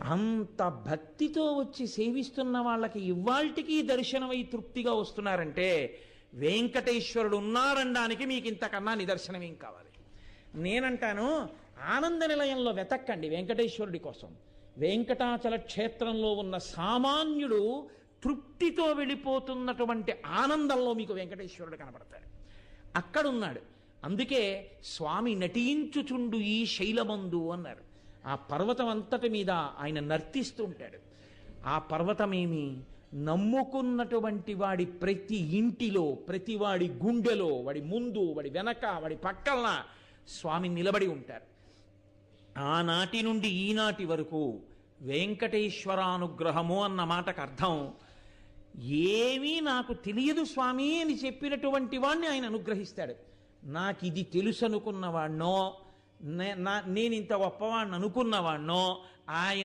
అంత భక్తితో వచ్చి సేవిస్తున్న వాళ్ళకి ఇవాల్టికి దర్శనమై తృప్తిగా వస్తున్నారంటే వెంకటేశ్వరుడు ఉన్నారనడానికి మీకు ఇంతకన్నా నిదర్శనం ఏం కావాలి? నేనంటాను, ఆనంద నిలయంలో వెతక్కండి వెంకటేశ్వరుడి కోసం. వెంకటాచల క్షేత్రంలో ఉన్న సామాన్యుడు తృప్తితో వెళ్ళిపోతున్నటువంటి ఆనందంలో మీకు వెంకటేశ్వరుడు కనబడతాడు. అక్కడున్నాడు. అందుకే స్వామి నటించుచుండు ఈ శైలమందు అన్నారు. ఆ పర్వతం అంతటి మీద ఆయన నర్తిస్తూ ఉంటాడు. ఆ పర్వతమేమి నమ్ముకున్నటువంటి వాడి ప్రతి ఇంటిలో, ప్రతి వాడి గుండెలో, వాడి ముందు, వాడి వెనక, వాడి పక్కన స్వామి నిలబడి ఉంటారు. ఆనాటి నుండి ఈనాటి వరకు వెంకటేశ్వరానుగ్రహము అన్న మాటకు అర్థం, ఏమీ నాకు తెలియదు స్వామి అని చెప్పినటువంటి వాడిని ఆయన అనుగ్రహిస్తాడు. నాకు ఇది తెలుసు అనుకున్నవాడినో, నేను ఇంత గొప్పవాడిని అనుకున్నవాడినో ఆయన